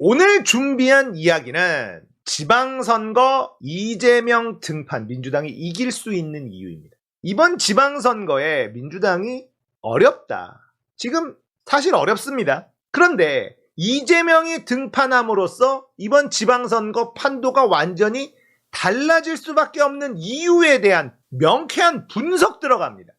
오늘 준비한 이야기는 지방선거 이재명 등판, 민주당이 이길 수 있는 이유입니다. 이번 지방선거에 민주당이 어렵다. 지금 사실 어렵습니다. 그런데 이재명이 등판함으로써 이번 지방선거 판도가 완전히 달라질 수밖에 없는 이유에 대한 명쾌한 분석 들어갑니다.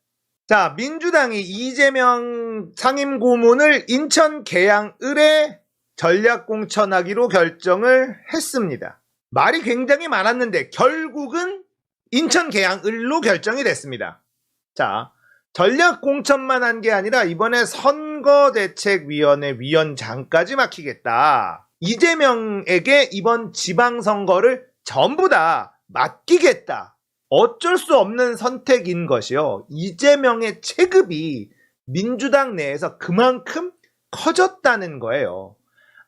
자, 민주당이 이재명 상임고문을 인천 계양을에 전략공천하기로 결정을 했습니다. 말이 굉장히 많았는데 결국은 인천 계양을로 결정이 됐습니다. 자, 전략공천만 한 게 아니라 이번에 선거대책위원회 위원장까지 맡기겠다. 이재명에게 이번 지방선거를 전부 다 맡기겠다. 어쩔 수 없는 선택인 것이요. 이재명의 체급이 민주당 내에서 그만큼 커졌다는 거예요.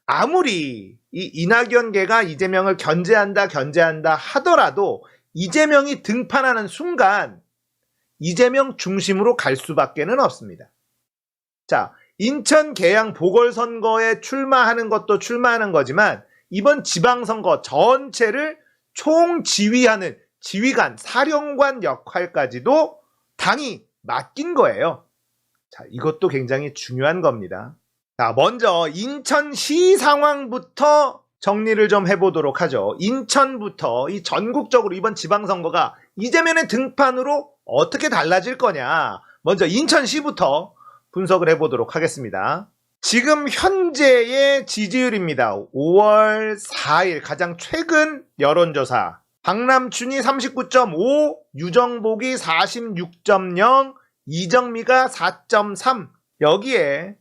아무리 이 이낙연계가 이재명을 견제한다 하더라도 이재명이 등판하는 순간 이재명 중심으로 갈 수밖에는 없습니다. 자, 인천 계양 보궐선거에 출마하는 것도 출마하는 거지만 이번 지방선거 전체를 총지휘하는 지휘관, 사령관 역할까지도 당이 맡긴 거예요. 자, 이것도 굉장히 중요한 겁니다. 자, 먼저 인천시 상황부터 정리를 좀 해보도록 하죠. 인천부터 이 전국적으로 이번 지방선거가 이재명의 등판으로 어떻게 달라질 거냐. 먼저 인천시부터 분석을 해보도록 하겠습니다. 지금 현재의 지지율입니다. 5월 4일 가장 최근 여론조사. 박남춘이 39.5, 유정복이 46.0, 이정미가 4.3. 여기에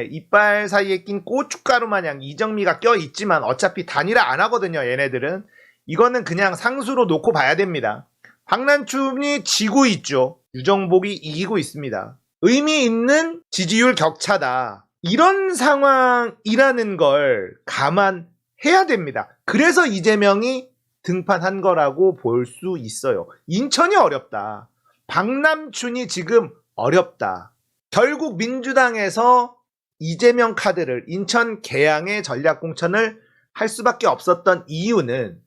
이빨 사이에 낀 고춧가루 마냥 이정미가 껴있지만 어차피 단일화 안 하거든요. 얘네들은. 이거는 그냥 상수로 놓고 봐야 됩니다. 박남춘이 지고 있죠. 유정복이 이기고 있습니다. 의미 있는 지지율 격차다. 이런 상황이라는 걸 감안해야 됩니다. 그래서 이재명이 등판한 거라고 볼 수 있어요. 인천이 어렵다. 박남춘이 지금 어렵다. 결국 민주당에서 이재명 카드를 인천 계양의 전략공천을 할 수밖에 없었던 이유는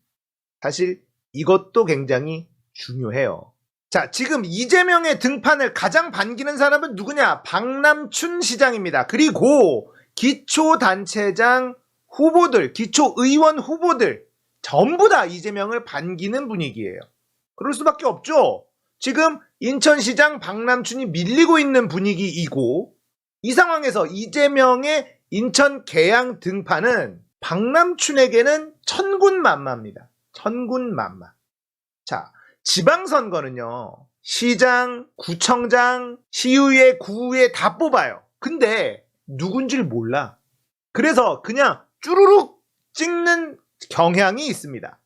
사실 이것도 굉장히 중요해요. 자, 지금 이재명의 등판을 가장 반기는 사람은 누구냐? 박남춘 시장입니다. 그리고 기초단체장 후보들, 기초의원 후보들 전부 다 이재명을 반기는 분위기예요. 그럴 수밖에 없죠. 지금 인천시장 박남춘이 밀리고 있는 분위기이고 이 상황에서 이재명의 인천 계양 등판은 박남춘에게는 천군만마입니다. 천군만마. 자, 지방선거는요. 시장, 구청장, 시의회, 구의회 다 뽑아요. 근데 누군지를 몰라. 그래서 그냥 쭈루룩 찍는 경향이 있습니다.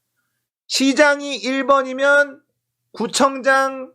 시장이 1번이면 구청장,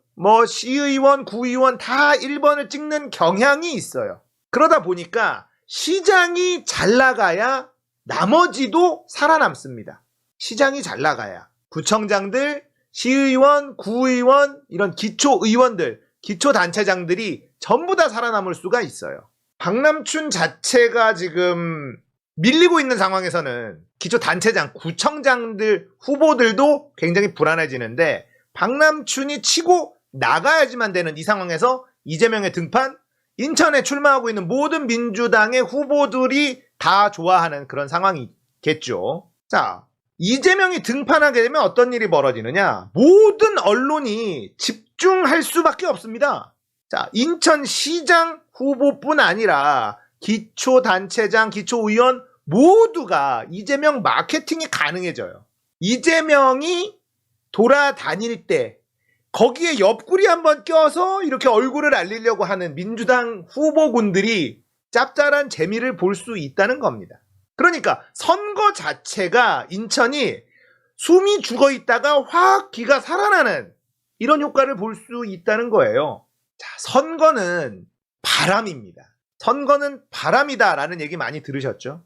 시의원, 구의원 다 1번을 찍는 경향이 있어요. 그러다 보니까 시장이 잘 나가야 나머지도 살아남습니다. 시장이 잘 나가야 구청장들, 시의원, 구의원, 이런 기초의원들, 기초단체장들이 전부 다 살아남을 수가 있어요. 박남춘 자체가 지금 밀리고 있는 상황에서는 기초단체장, 구청장들 후보들도 굉장히 불안해지는데 박남춘이 치고 나가야지만 되는 이 상황에서 이재명의 등판, 인천에 출마하고 있는 모든 민주당의 후보들이 다 좋아하는 그런 상황이겠죠. 자, 이재명이 등판하게 되면 어떤 일이 벌어지느냐? 모든 언론이 집중할 수밖에 없습니다. 자, 인천시장 후보뿐 아니라 기초단체장, 기초의원 모두가 이재명 마케팅이 가능해져요. 이재명이 돌아다닐 때 거기에 옆구리 한번 껴서 이렇게 얼굴을 알리려고 하는 민주당 후보군들이 짭짤한 재미를 볼 수 있다는 겁니다. 그러니까 선거 자체가 인천이 숨이 죽어 있다가 확 기가 살아나는 이런 효과를 볼 수 있다는 거예요. 자, 선거는 바람입니다. 선거는 바람이다라는 얘기 많이 들으셨죠?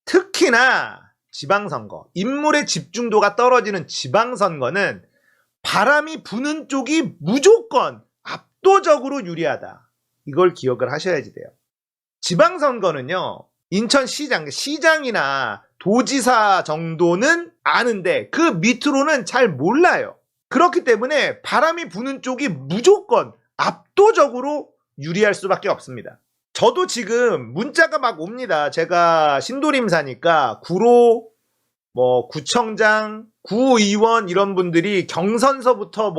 특히나 지방선거, 인물의 집중도가 떨어지는 지방선거는 바람이 부는 쪽이 무조건 압도적으로 유리하다. 이걸 기억을 하셔야지 돼요. 지방선거는요, 인천시장, 시장이나 도지사 정도는 아는데 그 밑으로는 잘 몰라요. 그렇기 때문에 바람이 부는 쪽이 무조건 압도적으로 유리할 수밖에 없습니다. 저도 지금 문자가 막 옵니다. 제가 신도림 사니까 구로, 구청장, 구의원 이런 분들이 경선서부터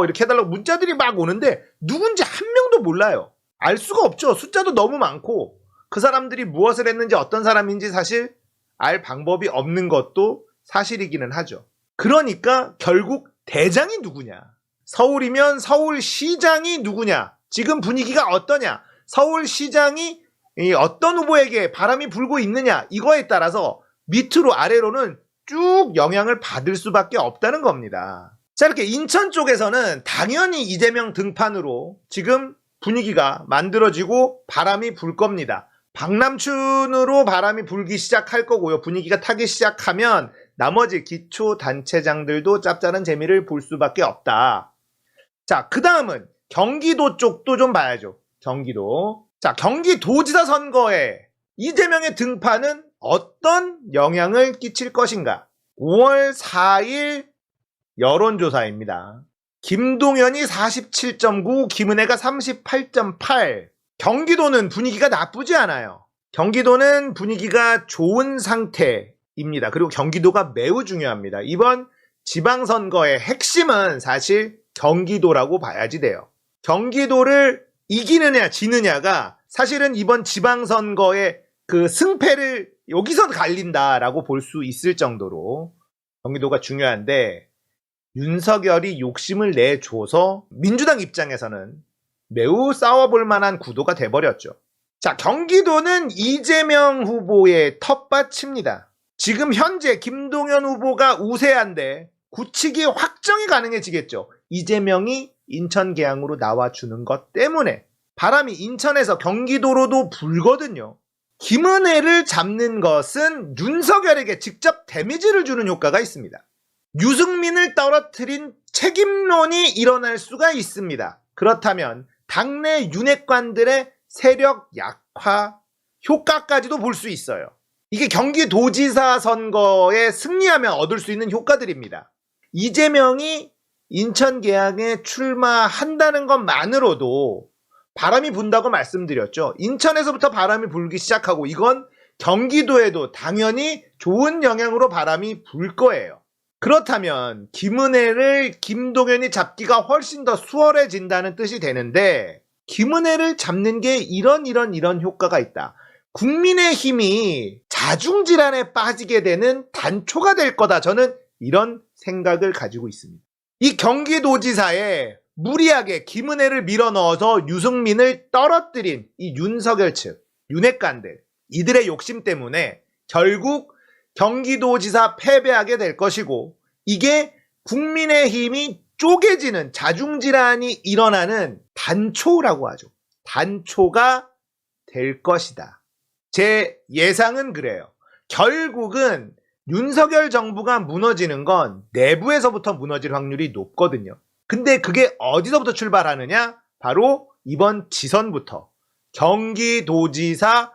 이렇게 해달라고 문자들이 막 오는데 누군지 한 명도 몰라요. 알 수가 없죠. 숫자도 너무 많고 그 사람들이 무엇을 했는지 어떤 사람인지 사실 알 방법이 없는 것도 사실이기는 하죠. 그러니까 결국 대장이 누구냐? 서울이면 서울시장이 누구냐? 지금 분위기가 어떠냐? 서울시장이 어떤 후보에게 바람이 불고 있느냐? 이거에 따라서 밑으로 아래로는 쭉 영향을 받을 수밖에 없다는 겁니다. 자, 이렇게 인천 쪽에서는 당연히 이재명 등판으로 지금 분위기가 만들어지고 바람이 불 겁니다. 박남춘으로 바람이 불기 시작할 거고요. 분위기가 타기 시작하면 나머지 기초단체장들도 짭짤한 재미를 볼 수밖에 없다. 자, 그 다음은 경기도 쪽도 좀 봐야죠. 경기도. 자, 경기도지사 선거에 이재명의 등판은 어떤 영향을 끼칠 것인가? 5월 4일 여론조사입니다. 김동연이 47.9, 김은혜가 38.8. 경기도는 분위기가 나쁘지 않아요. 경기도는 분위기가 좋은 상태입니다. 그리고 경기도가 매우 중요합니다. 이번 지방선거의 핵심은 사실 경기도라고 봐야지 돼요. 경기도를 이기느냐 지느냐가 사실은 이번 지방선거의 그 승패를 여기서 갈린다라고 볼 수 있을 정도로 경기도가 중요한데 윤석열이 욕심을 내줘서 민주당 입장에서는 매우 싸워볼 만한 구도가 돼버렸죠. 자, 경기도는 이재명 후보의 텃밭입니다. 지금 현재 김동연 후보가 우세한데 굳히기 확정이 가능해지겠죠. 이재명이 인천 계양으로 나와주는 것 때문에 바람이 인천에서 경기도로도 불거든요. 김은혜를 잡는 것은 윤석열에게 직접 데미지를 주는 효과가 있습니다. 유승민을 떨어뜨린 책임론이 일어날 수가 있습니다. 그렇다면 당내 윤핵관들의 세력 약화 효과까지도 볼 수 있어요. 이게 경기도지사 선거에 승리하면 얻을 수 있는 효과들입니다. 이재명이 인천 계양에 출마한다는 것만으로도 바람이 분다고 말씀드렸죠. 인천에서부터 바람이 불기 시작하고 이건 경기도에도 당연히 좋은 영향으로 바람이 불 거예요. 그렇다면 김은혜를 김동연이 잡기가 훨씬 더 수월해진다는 뜻이 되는데 김은혜를 잡는 게 이런 효과가 있다. 국민의힘이 자중질환에 빠지게 되는 단초가 될 거다. 저는 이런 생각을 가지고 있습니다. 이 경기도지사에 무리하게 김은혜를 밀어넣어서 유승민을 떨어뜨린 이 윤석열 측, 윤핵관들 이들의 욕심 때문에 결국 경기도지사 패배하게 될 것이고 이게 국민의힘이 쪼개지는 자중질환이 일어나는 단초라고 하죠. 단초가 될 것이다. 제 예상은 그래요. 결국은 윤석열 정부가 무너지는 건 내부에서부터 무너질 확률이 높거든요. 근데 그게 어디서부터 출발하느냐? 바로 이번 지선부터 경기도지사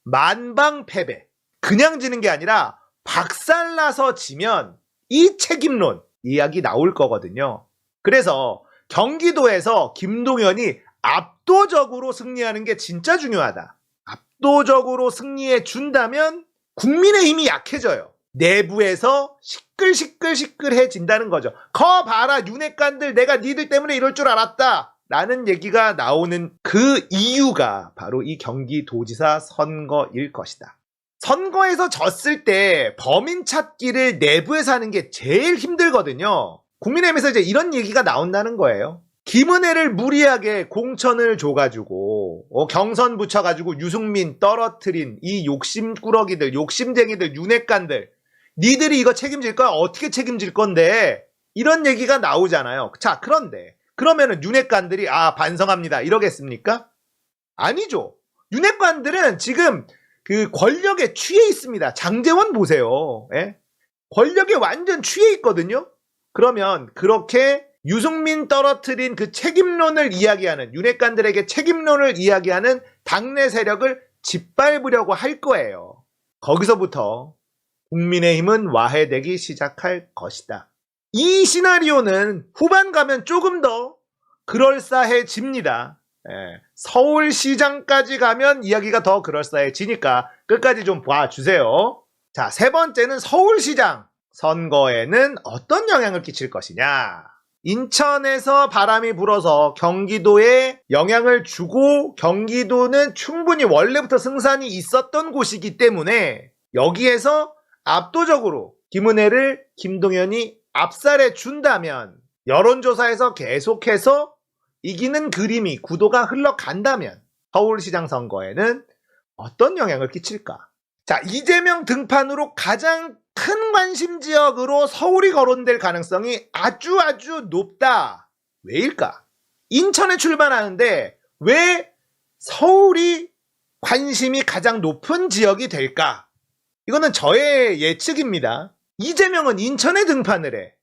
만방 패배. 그냥 지는 게 아니라 박살나서 지면 이 책임론 이야기 나올 거거든요. 그래서 경기도에서 김동연이 압도적으로 승리하는 게 진짜 중요하다. 압도적으로 승리해 준다면 국민의힘이 약해져요. 내부에서 시끌시끌해진다는 거죠. 거 봐라 윤핵관들 내가 니들 때문에 이럴 줄 알았다 라는 얘기가 나오는 그 이유가 바로 이 경기도지사 선거일 것이다. 선거에서 졌을 때 범인 찾기를 내부에서 하는 게 제일 힘들거든요. 국민의힘에서 이제 이런 얘기가 나온다는 거예요. 김은혜를 무리하게 공천을 줘가지고 경선 붙여가지고 유승민 떨어뜨린 이 욕심꾸러기들, 욕심쟁이들, 윤핵관들 니들이 이거 책임질 거야? 어떻게 책임질 건데? 이런 얘기가 나오잖아요. 자, 그런데 그러면은 윤핵관들이 반성합니다 이러겠습니까? 아니죠. 윤핵관들은 지금 그 권력에 취해 있습니다. 장제원 보세요. 예? 권력에 완전 취해 있거든요. 그러면 그렇게 유승민 떨어뜨린 그 책임론을 이야기하는 윤핵관들에게 책임론을 이야기하는 당내 세력을 짓밟으려고 할 거예요. 거기서부터 국민의힘은 와해되기 시작할 것이다. 이 시나리오는 후반 가면 조금 더 그럴싸해집니다. 서울시장까지 가면 이야기가 더 그럴싸해지니까 끝까지 좀 봐주세요. 자, 세 번째는 서울시장 선거에는 어떤 영향을 끼칠 것이냐. 인천에서 바람이 불어서 경기도에 영향을 주고 경기도는 충분히 원래부터 승산이 있었던 곳이기 때문에 여기에서 압도적으로 김은혜를 김동연이 압살해 준다면 여론조사에서 계속해서 이기는 그림이 구도가 흘러간다면 서울시장 선거에는 어떤 영향을 끼칠까? 자, 이재명 등판으로 가장 큰 관심 지역으로 서울이 거론될 가능성이 아주 높다. 왜일까? 인천에 출마하는데 왜 서울이 관심이 가장 높은 지역이 될까? 이거는 저의 예측입니다. 이재명은 인천에 등판을 해.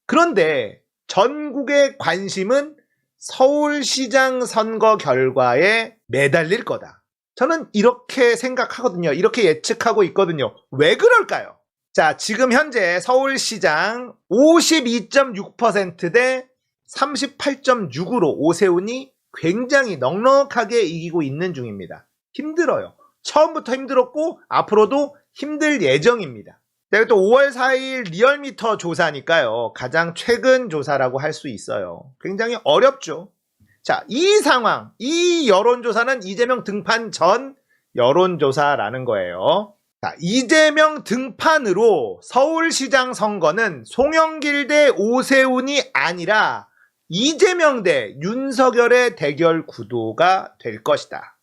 그런데 전국의 관심은 서울시장 선거 결과에 매달릴 거다. 저는 이렇게 생각하거든요. 이렇게 예측하고 있거든요. 왜 그럴까요? 자, 지금 현재 서울시장 52.6% 대 38.6으로 오세훈이 굉장히 넉넉하게 이기고 있는 중입니다. 힘들어요. 처음부터 힘들었고 앞으로도 힘들 예정입니다. 내가 또 5월 4일 리얼미터 조사니까요. 가장 최근 조사라고 할 수 있어요. 굉장히 어렵죠. 자, 이 상황, 이 여론조사는 이재명 등판 전 여론조사라는 거예요. 자, 이재명 등판으로 서울시장 선거는 송영길 대 오세훈이 아니라 이재명 대 윤석열의 대결 구도가 될 것이다.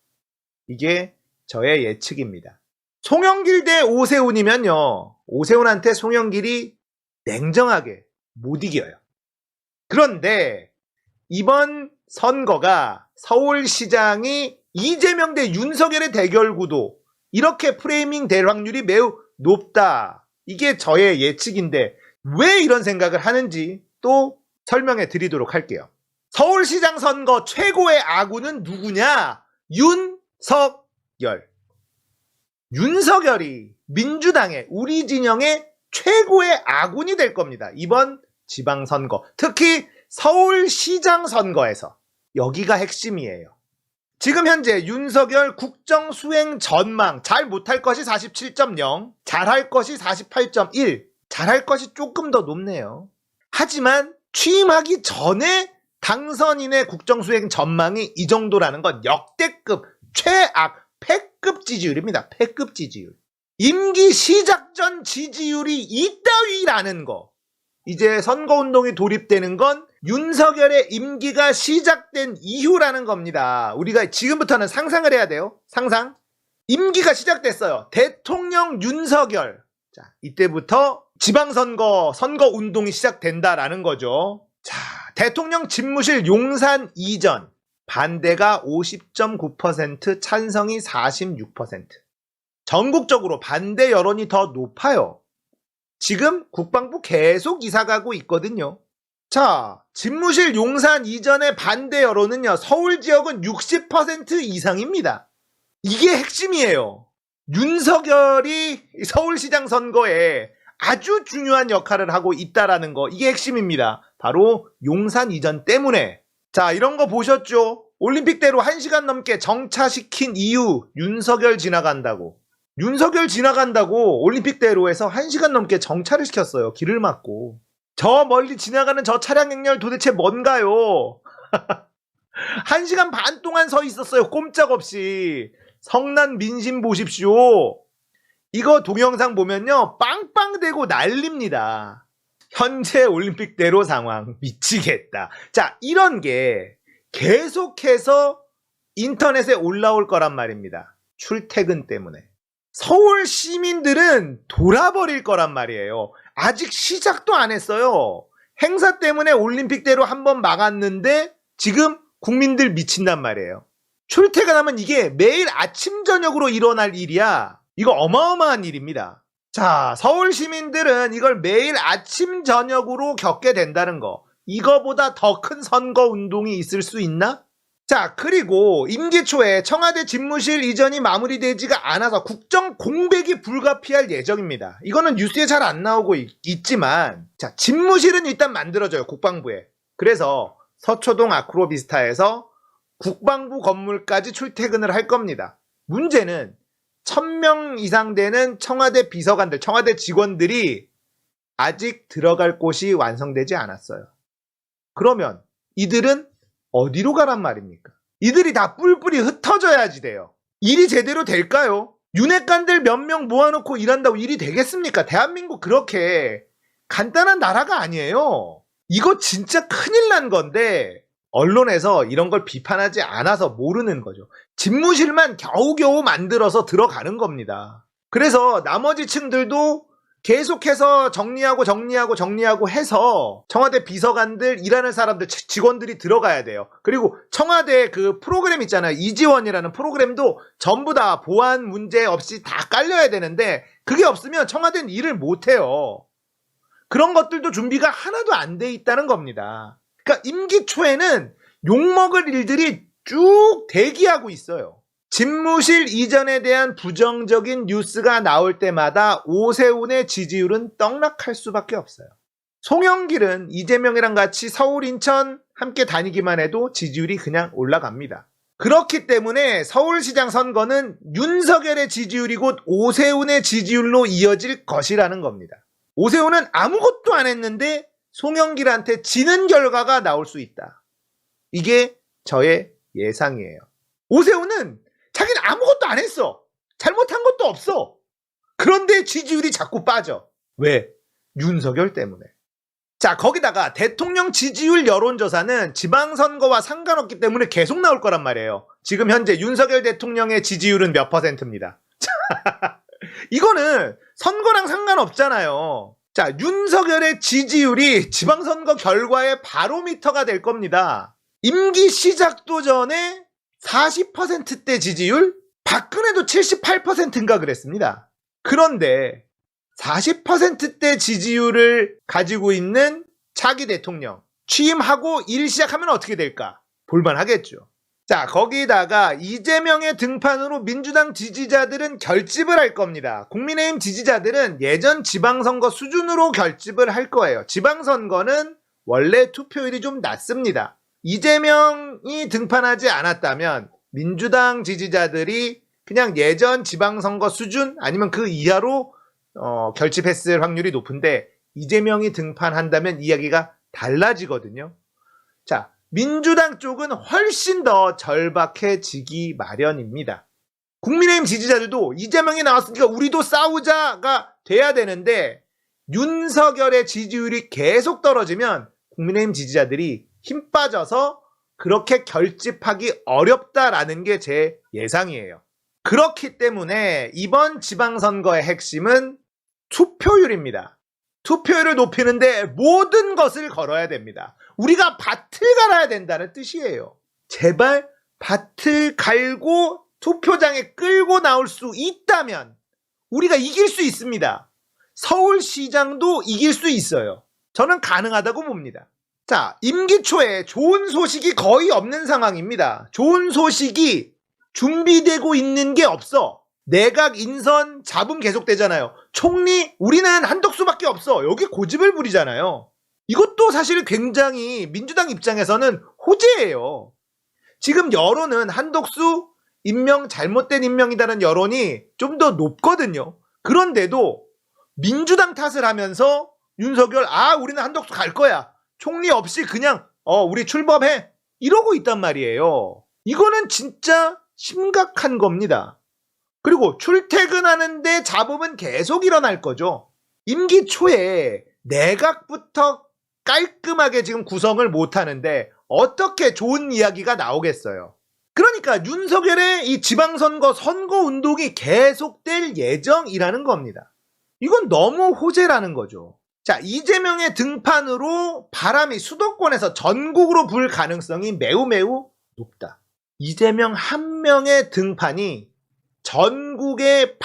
이게 저의 예측입니다. 송영길 대 오세훈이면요. 오세훈한테 송영길이 냉정하게 못 이겨요. 그런데 이번 선거가 서울시장이 이재명 대 윤석열의 대결 구도 이렇게 프레이밍 될 확률이 매우 높다. 이게 저의 예측인데 왜 이런 생각을 하는지 또 설명해 드리도록 할게요. 서울시장 선거 최고의 아군은 누구냐? 윤석열. 윤석열이 민주당의 우리 진영의 최고의 아군이 될 겁니다. 이번 지방선거, 특히 서울시장 선거에서 여기가 핵심이에요. 지금 현재 윤석열 국정수행 전망 잘 못할 것이 47.0, 잘할 것이 48.1, 잘할 것이 조금 더 높네요. 하지만 취임하기 전에 당선인의 국정수행 전망이 이 정도라는 건 역대급 최악 패급 지지율입니다. 패급 지지율. 임기 시작 전 지지율이 이따위라는 거. 이제 선거운동이 돌입되는 건 윤석열의 임기가 시작된 이후라는 겁니다. 우리가 지금부터는 상상을 해야 돼요. 상상. 임기가 시작됐어요. 대통령 윤석열. 자, 이때부터 지방선거, 선거운동이 시작된다라는 거죠. 자, 대통령 집무실 용산 이전. 반대가 50.9%, 찬성이 46%. 전국적으로 반대 여론이 더 높아요. 지금 국방부 계속 이사가고 있거든요. 자, 집무실 용산 이전의 반대 여론은요, 서울 지역은 60% 이상입니다. 이게 핵심이에요. 윤석열이 서울시장 선거에 아주 중요한 역할을 하고 있다라는 거, 이게 핵심입니다. 바로 용산 이전 때문에. 자, 이런 거 보셨죠? 올림픽대로 1시간 넘게 정차시킨 이유, 윤석열 지나간다고. 윤석열 지나간다고 올림픽대로에서 1시간 넘게 정차를 시켰어요. 길을 막고. 저 멀리 지나가는 저 차량 행렬 도대체 뭔가요? 1시간 반 동안 서 있었어요. 꼼짝없이. 성난 민심 보십시오. 이거 동영상 보면요. 빵빵대고 난립니다. 현재 올림픽대로 상황 미치겠다. 자, 이런 게 계속해서 인터넷에 올라올 거란 말입니다. 출퇴근 때문에. 서울 시민들은 돌아버릴 거란 말이에요. 아직 시작도 안 했어요. 행사 때문에 올림픽대로 한번 막았는데 지금 국민들 미친단 말이에요. 출퇴근하면 이게 매일 아침 저녁으로 일어날 일이야. 이거 어마어마한 일입니다. 자, 서울 시민들은 이걸 매일 아침 저녁으로 겪게 된다는 거. 이거보다 더 큰 선거 운동이 있을 수 있나? 자, 그리고 임기 초에 청와대 집무실 이전이 마무리되지가 않아서 국정 공백이 불가피할 예정입니다. 이거는 뉴스에 잘 안 나오고 있지만, 자, 집무실은 일단 만들어져요, 국방부에. 그래서 서초동 아크로비스타에서 국방부 건물까지 출퇴근을 할 겁니다. 문제는 1000명 이상 되는 청와대 비서관들, 청와대 직원들이 아직 들어갈 곳이 완성되지 않았어요. 그러면 이들은 어디로 가란 말입니까? 이들이 다 뿔뿔이 흩어져야지 돼요. 일이 제대로 될까요? 윤핵관들 몇 명 모아놓고 일한다고 일이 되겠습니까? 대한민국 그렇게 간단한 나라가 아니에요. 이거 진짜 큰일 난 건데 언론에서 이런 걸 비판하지 않아서 모르는 거죠. 집무실만 겨우겨우 만들어서 들어가는 겁니다. 그래서 나머지 층들도 계속해서 정리하고 해서 청와대 비서관들, 일하는 사람들, 직원들이 들어가야 돼요. 그리고 청와대 그 프로그램 있잖아요. 이지원이라는 프로그램도 전부 다 보안 문제 없이 다 깔려야 되는데 그게 없으면 청와대는 일을 못해요. 그런 것들도 준비가 하나도 안 돼 있다는 겁니다. 그러니까 임기 초에는 욕먹을 일들이 쭉 대기하고 있어요. 집무실 이전에 대한 부정적인 뉴스가 나올 때마다 오세훈의 지지율은 떡락할 수밖에 없어요. 송영길은 이재명이랑 같이 서울, 인천 함께 다니기만 해도 지지율이 그냥 올라갑니다. 그렇기 때문에 서울시장 선거는 윤석열의 지지율이 곧 오세훈의 지지율로 이어질 것이라는 겁니다. 오세훈은 아무것도 안 했는데 송영길한테 지는 결과가 나올 수 있다. 이게 저의 예상이에요. 오세훈은 자기는 아무것도 안 했어. 잘못한 것도 없어. 그런데 지지율이 자꾸 빠져. 왜? 윤석열 때문에. 자, 거기다가 대통령 지지율 여론조사는 지방선거와 상관없기 때문에 계속 나올 거란 말이에요. 지금 현재 윤석열 대통령의 지지율은 몇 %입니다. 이거는 선거랑 상관없잖아요. 자, 윤석열의 지지율이 지방선거 결과의 바로미터가 될 겁니다. 임기 시작도 전에 40%대 지지율? 박근혜도 78%인가 그랬습니다. 그런데 40%대 지지율을 가지고 있는 차기 대통령 취임하고 일 시작하면 어떻게 될까? 볼만하겠죠. 자, 거기다가 이재명의 등판으로 민주당 지지자들은 결집을 할 겁니다. 국민의힘 지지자들은 예전 지방선거 수준으로 결집을 할 거예요. 지방선거는 원래 투표율이 좀 낮습니다. 이재명이 등판하지 않았다면 민주당 지지자들이 그냥 예전 지방선거 수준 아니면 그 이하로 결집했을 확률이 높은데 이재명이 등판한다면 이야기가 달라지거든요. 자, 민주당 쪽은 훨씬 더 절박해지기 마련입니다. 국민의힘 지지자들도 이재명이 나왔으니까 우리도 싸우자가 돼야 되는데 윤석열의 지지율이 계속 떨어지면 국민의힘 지지자들이 힘 빠져서 그렇게 결집하기 어렵다라는 게 제 예상이에요. 그렇기 때문에 이번 지방선거의 핵심은 투표율입니다. 투표율을 높이는데 모든 것을 걸어야 됩니다. 우리가 밭을 갈아야 된다는 뜻이에요. 제발 밭을 갈고 투표장에 끌고 나올 수 있다면 우리가 이길 수 있습니다. 서울시장도 이길 수 있어요. 저는 가능하다고 봅니다. 자, 임기 초에 좋은 소식이 거의 없는 상황입니다. 좋은 소식이 준비되고 있는 게 없어. 내각 인선 잡음 계속되잖아요. 총리 우리는 한덕수밖에 없어. 여기 고집을 부리잖아요. 이것도 사실 굉장히 민주당 입장에서는 호재예요. 지금 여론은 한덕수 임명 잘못된 임명이라는 여론이 좀 더 높거든요. 그런데도 민주당 탓을 하면서 윤석열 우리는 한덕수 갈 거야. 총리 없이 그냥 우리 출범해. 이러고 있단 말이에요. 이거는 진짜 심각한 겁니다. 그리고 출퇴근하는데 잡음은 계속 일어날 거죠. 임기 초에 내각부터 깔끔하게 지금 구성을 못하는데 어떻게 좋은 이야기가 나오겠어요. 그러니까 윤석열의 이 지방선거 선거운동이 계속될 예정이라는 겁니다. 이건 너무 호재라는 거죠. 자, 이재명의 등판으로 바람이 수도권에서 전국으로 불 가능성이 매우 높다. 이재명 한 명의 등판이 전국의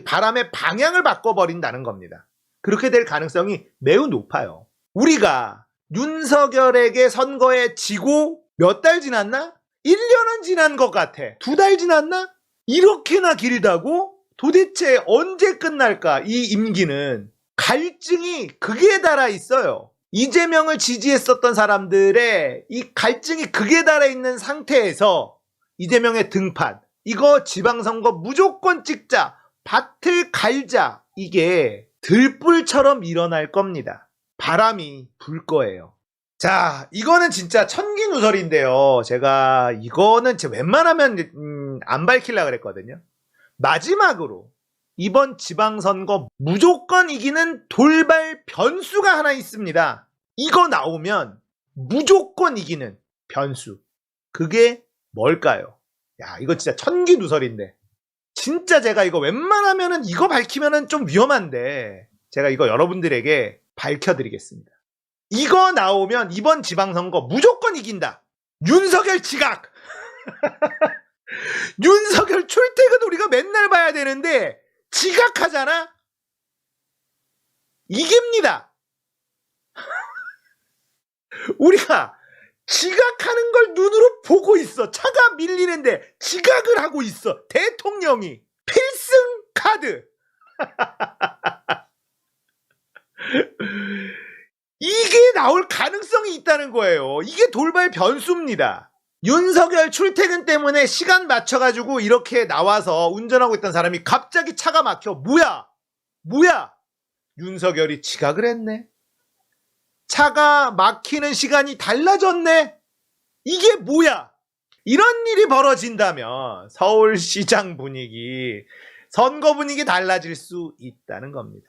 바람의 방향을 바꿔버린다는 겁니다. 그렇게 될 가능성이 매우 높아요. 우리가 윤석열에게 선거에 지고 몇 달 지났나? 1년은 지난 것 같아. 2달 지났나? 이렇게나 길다고? 도대체 언제 끝날까? 이 임기는. 갈증이 극에 달아 있어요. 이재명을 지지했었던 사람들의 이 갈증이 극에 달아 있는 상태에서 이재명의 등판, 이거 지방선거 무조건 찍자, 밭을 갈자, 이게 들불처럼 일어날 겁니다. 바람이 불 거예요. 자, 이거는 진짜 천기누설인데요. 제가 이거는 웬만하면 안 밝히려고 그랬거든요. 마지막으로 이번 지방선거 무조건 이기는 돌발 변수가 하나 있습니다. 이거 나오면 무조건 이기는 변수. 그게 뭘까요? 야, 이거 진짜 천기누설인데. 진짜 제가 이거 웬만하면은 이거 밝히면은 좀 위험한데 제가 이거 여러분들에게 밝혀드리겠습니다. 이거 나오면 이번 지방선거 무조건 이긴다. 윤석열 지각. 윤석열 출퇴근 우리가 맨날 봐야 되는데 지각하잖아? 이깁니다. 우리가 지각하는 걸 눈으로 보고 있어. 차가 밀리는데 지각을 하고 있어. 대통령이. 필승 카드. 이게 나올 가능성이 있다는 거예요. 이게 돌발 변수입니다. 윤석열 출퇴근 때문에 시간 맞춰가지고 이렇게 나와서 운전하고 있던 사람이 갑자기 차가 막혀. 뭐야? 윤석열이 지각을 했네. 차가 막히는 시간이 달라졌네. 이게 뭐야? 이런 일이 벌어진다면 서울시장 분위기, 선거 분위기 달라질 수 있다는 겁니다.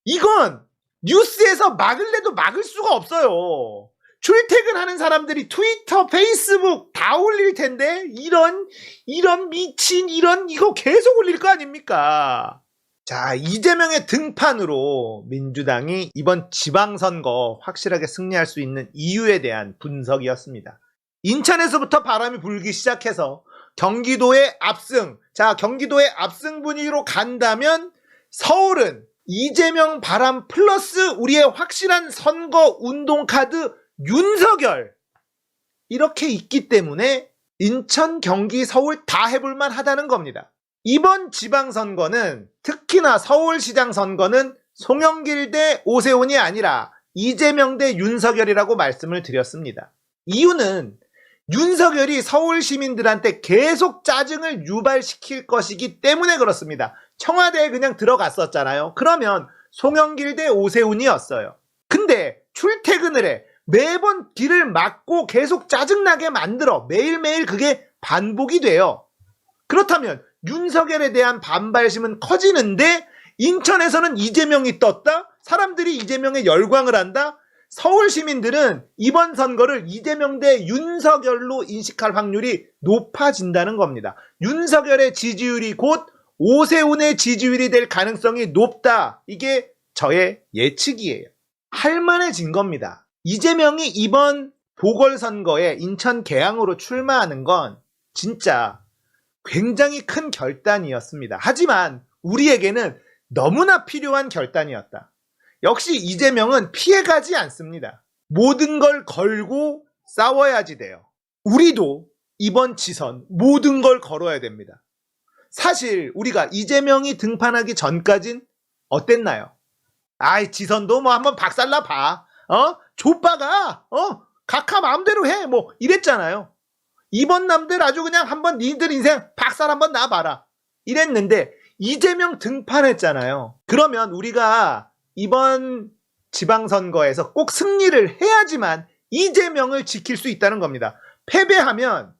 이건 뉴스에서 막을래도 막을 수가 없어요. 출퇴근하는 사람들이 트위터, 페이스북 다 올릴 텐데 이런 미친 이거 계속 올릴 거 아닙니까? 자, 이재명의 등판으로 민주당이 이번 지방선거 확실하게 승리할 수 있는 이유에 대한 분석이었습니다. 인천에서부터 바람이 불기 시작해서 경기도의 압승, 자, 경기도의 압승 분위기로 간다면 서울은 이재명 바람 플러스 우리의 확실한 선거 운동 카드 윤석열, 이렇게 있기 때문에 인천, 경기, 서울 다 해볼만 하다는 겁니다. 이번 지방선거는 특히나 서울시장 선거는 송영길 대 오세훈이 아니라 이재명 대 윤석열이라고 말씀을 드렸습니다. 이유는 윤석열이 서울 시민들한테 계속 짜증을 유발시킬 것이기 때문에 그렇습니다. 청와대에 그냥 들어갔었잖아요. 그러면 송영길 대 오세훈이었어요. 근데 출퇴근을 해. 매번 길을 막고 계속 짜증나게 만들어. 매일매일 그게 반복이 돼요. 그렇다면 윤석열에 대한 반발심은 커지는데 인천에서는 이재명이 떴다? 사람들이 이재명에 열광을 한다? 서울 시민들은 이번 선거를 이재명 대 윤석열로 인식할 확률이 높아진다는 겁니다. 윤석열의 지지율이 곧 오세훈의 지지율이 될 가능성이 높다. 이게 저의 예측이에요. 할만해진 겁니다. 이재명이 이번 보궐선거에 인천 계양으로 출마하는 건 진짜 굉장히 큰 결단이었습니다. 하지만 우리에게는 너무나 필요한 결단이었다. 역시 이재명은 피해가지 않습니다. 모든 걸 걸고 싸워야지 돼요. 우리도 이번 지선 모든 걸 걸어야 됩니다. 사실 우리가 이재명이 등판하기 전까진 어땠나요? 아이, 지선도 뭐 한번 박살나 봐. 좆바가 각하 마음대로 해. 뭐 이랬잖아요. 이번 남들 아주 그냥 한번 니들 인생 박살 한번 나봐라. 이랬는데 이재명 등판했잖아요. 그러면 우리가 이번 지방선거에서 꼭 승리를 해야지만 이재명을 지킬 수 있다는 겁니다. 패배하면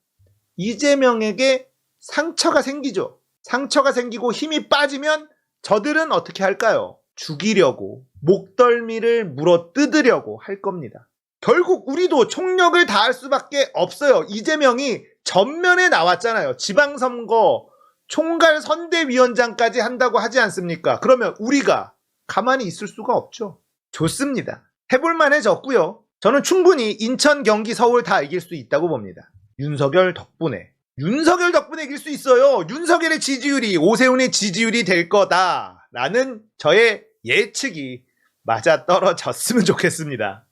이재명에게 상처가 생기죠. 상처가 생기고 힘이 빠지면 저들은 어떻게 할까요? 죽이려고, 목덜미를 물어 뜯으려고 할 겁니다. 결국 우리도 총력을 다할 수밖에 없어요. 이재명이 전면에 나왔잖아요. 지방선거 총괄 선대위원장까지 한다고 하지 않습니까? 그러면 우리가 가만히 있을 수가 없죠. 좋습니다. 해볼만해졌고요. 저는 충분히 인천, 경기, 서울 다 이길 수 있다고 봅니다. 윤석열 덕분에 이길 수 있어요. 윤석열의 지지율이 오세훈의 지지율이 될 거다라는 저의 예측이 맞아떨어졌으면 좋겠습니다.